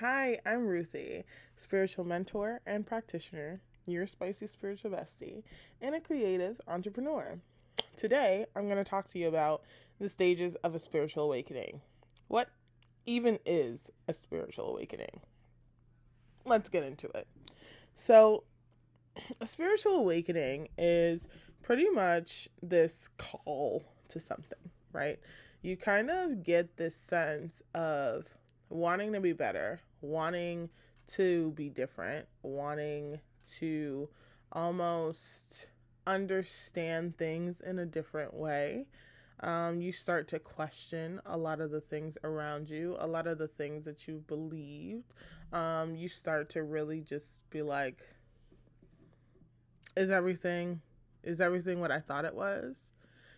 Hi, I'm Ruthie, spiritual mentor and practitioner, your spicy spiritual bestie, and a creative entrepreneur. Today, I'm going to talk to you about the stages of a spiritual awakening. What even is a spiritual awakening? Let's get into it. So, a spiritual awakening is pretty much this call to something, right? You kind of get this sense of wanting to be better, wanting to be different, wanting to almost understand things in a different way. You start to question a lot of the things around you, a lot of the things that you've believed. You start to really just be like, is everything what I thought it was?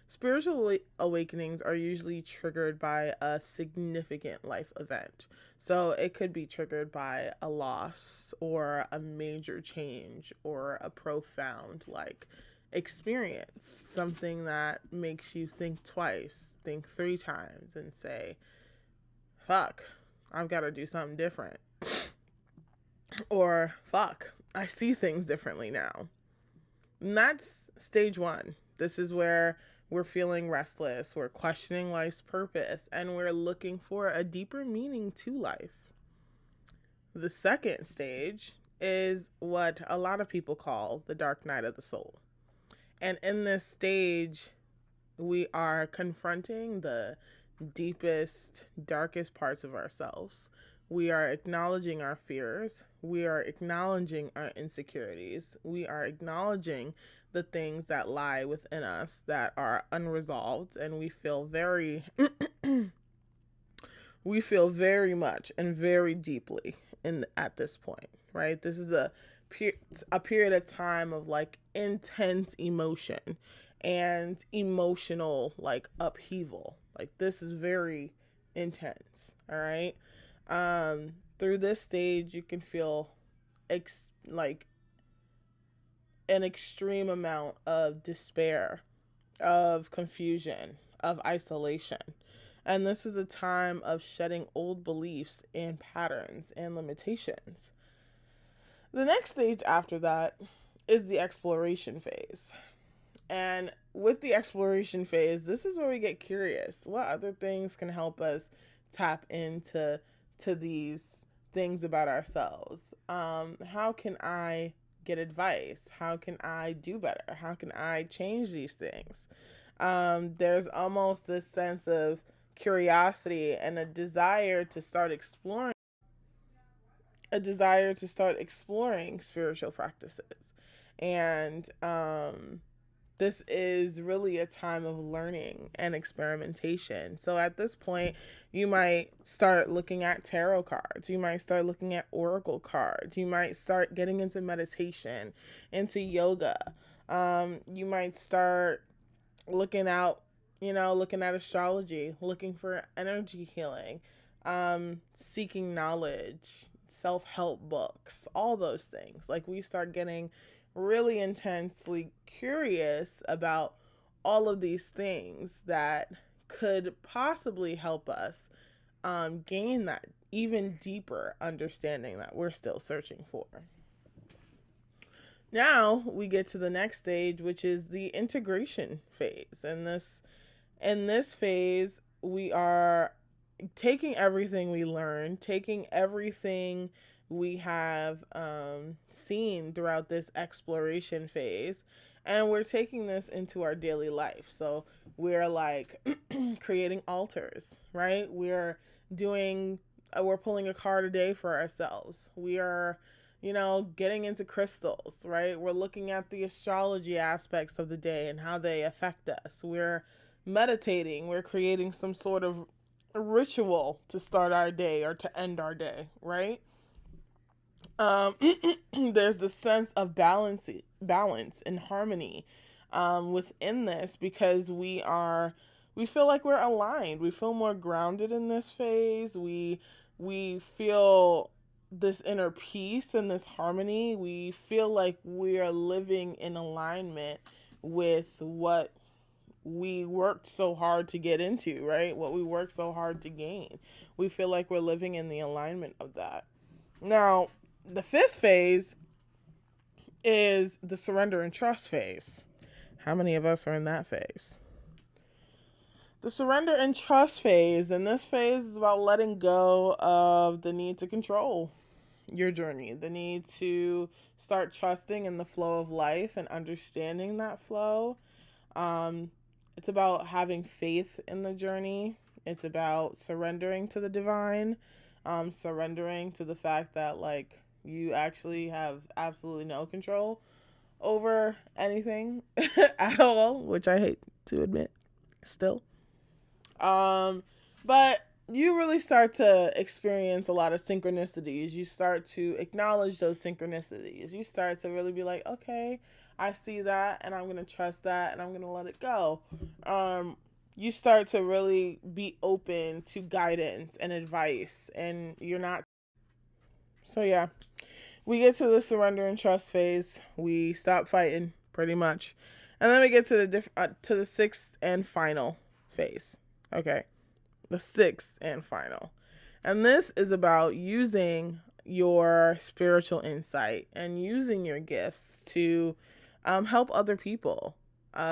Spiritual awakenings are usually triggered by a significant life event. So it could be triggered by a loss or a major change or a profound experience, something that makes you think twice, think three times and say, fuck, I've got to do something different. Or fuck, I see things differently now. And that's stage one. This is where we're feeling restless, we're questioning life's purpose, and we're looking for a deeper meaning to life. The second stage is what a lot of people call the dark night of the soul. And in this stage, we are confronting the deepest, darkest parts of ourselves. We are acknowledging our fears. We are acknowledging our insecurities. We are acknowledging the things that lie within us that are unresolved, and we feel very we feel very much and very deeply in at this point, right? This is a period of time of intense emotion and emotional upheaval. Like this is very intense, all right? Through this stage you can feel like an extreme amount of despair, of confusion, of isolation. And this is a time of shedding old beliefs and patterns and limitations. The next stage after that is the exploration phase. And with the exploration phase, this is where we get curious. What other things can help us tap into these things about ourselves? How can I get advice? How can I do better? How can I change these things? There's almost this sense of curiosity and a desire to start exploring spiritual practices. And this is really a time of learning and experimentation. So at this point, you might start looking at tarot cards. You might start looking at oracle cards. You might start getting into meditation, into yoga. You might start looking at astrology, looking for energy healing, seeking knowledge, self-help books, all those things. Like we start getting really intensely curious about all of these things that could possibly help us gain that even deeper understanding that we're still searching for. Now we get to the next stage, which is the integration phase. And in this phase, we are taking everything we learned, taking everything we have seen throughout this exploration phase, and we're taking this into our daily life. So we're creating altars, right? We're pulling a card a day for ourselves. We are getting into crystals, right? We're looking at the astrology aspects of the day and how they affect us. We're meditating. We're creating some sort of ritual to start our day or to end our day, right? Um, there's the sense of balance and harmony within this because we feel like we're aligned. We feel more grounded in this phase. We feel this inner peace and this harmony. We feel like we are living in alignment with what we worked so hard to get into, right? What we worked so hard to gain. We feel like we're living in the alignment of that. Now, the fifth phase is the surrender and trust phase. How many of us are in that phase? The surrender and trust phase, and this phase is about letting go of the need to control your journey, the need to start trusting in the flow of life and understanding that flow. It's about having faith in the journey. It's about surrendering to the divine, surrendering to the fact that, like, you actually have absolutely no control over anything at all, which I hate to admit still. But you really start to experience a lot of synchronicities. You start to acknowledge those synchronicities. You start to really be like, okay, I see that, and I'm going to trust that, and I'm going to let it go. You start to really be open to guidance and advice, and you're not. So yeah, we get to the surrender and trust phase. We stop fighting pretty much, and then we get to the sixth and final phase. Okay, the sixth and final, and this is about using your spiritual insight and using your gifts to help other people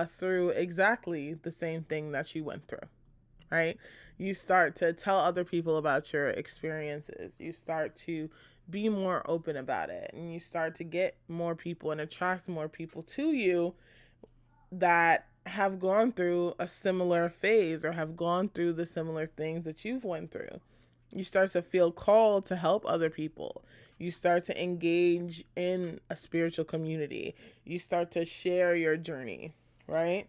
through exactly the same thing that you went through, right? You start to tell other people about your experiences. You start to be more open about it, and you start to get more people and attract more people to you that have gone through a similar phase or have gone through the similar things that you've went through. You start to feel called to help other people. You start to engage in a spiritual community. You start to share your journey, right?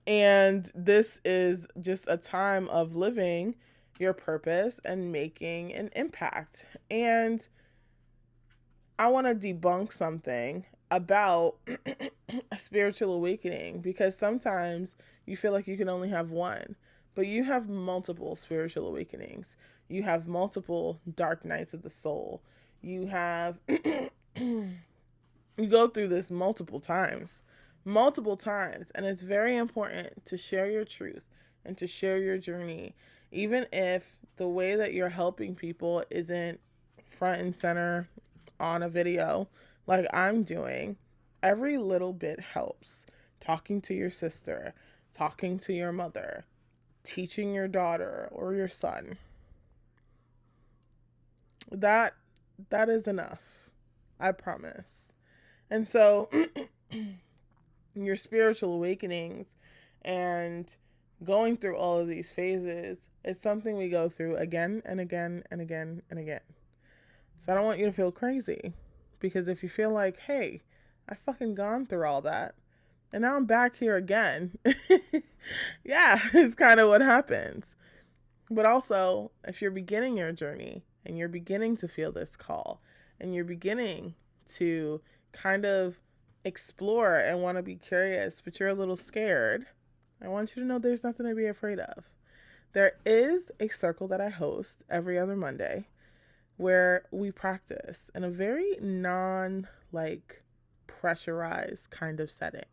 And this is just a time of living your purpose and making an impact. And I want to debunk something about a spiritual awakening, because sometimes you feel like you can only have one, but you have multiple spiritual awakenings. You have multiple dark nights of the soul. You have, you go through this multiple times, and it's very important to share your truth and to share your journey, even if the way that you're helping people isn't front and center on a video like I'm doing. Every little bit helps. Talking to your sister, talking to your mother, teaching your daughter or your son. That is enough. I promise. And so your spiritual awakenings and going through all of these phases is something we go through again and again and again and again. So I don't want you to feel crazy, because if you feel like, hey, I fucking gone through all that and now I'm back here again, yeah, it's kind of what happens. But also, if you're beginning your journey and you're beginning to feel this call and you're beginning to kind of explore and want to be curious, but you're a little scared, I want you to know there's nothing to be afraid of. There is a circle that I host every other Monday where we practice in a very pressurized kind of setting.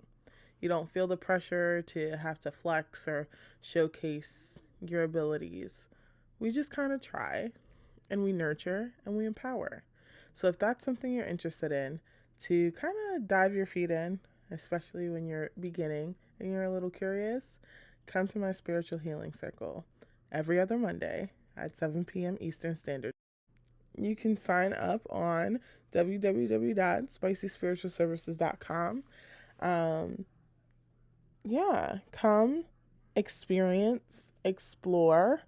You don't feel the pressure to have to flex or showcase your abilities. We just kind of try, and we nurture, and we empower. So if that's something you're interested in, to kind of dive your feet in, especially when you're beginning and you're a little curious, come to my spiritual healing circle every other Monday at 7 p.m. Eastern Standard. You can sign up on www.spicyspiritualservices.com. Come, experience, explore,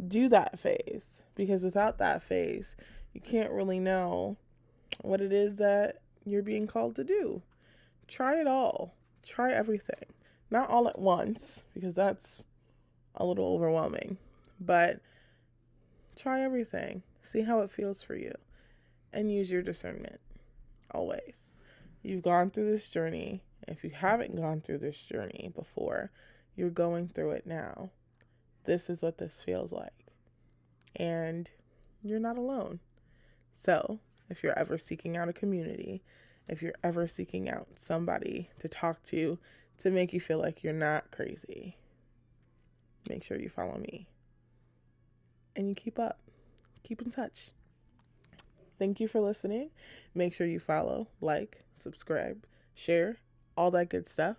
do that phase. Because without that phase, you can't really know what it is that you're being called to do. Try it all. Try everything. Not all at once, because that's a little overwhelming. But try everything. See how it feels for you. And use your discernment. Always. You've gone through this journey. If you haven't gone through this journey before, you're going through it now. This is what this feels like. And you're not alone. So, if you're ever seeking out a community, if you're ever seeking out somebody to talk to to make you feel like you're not crazy, make sure you follow me and you keep up. Keep in touch. Thank you for listening. Make sure you follow, like, subscribe, share, all that good stuff.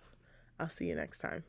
I'll see you next time.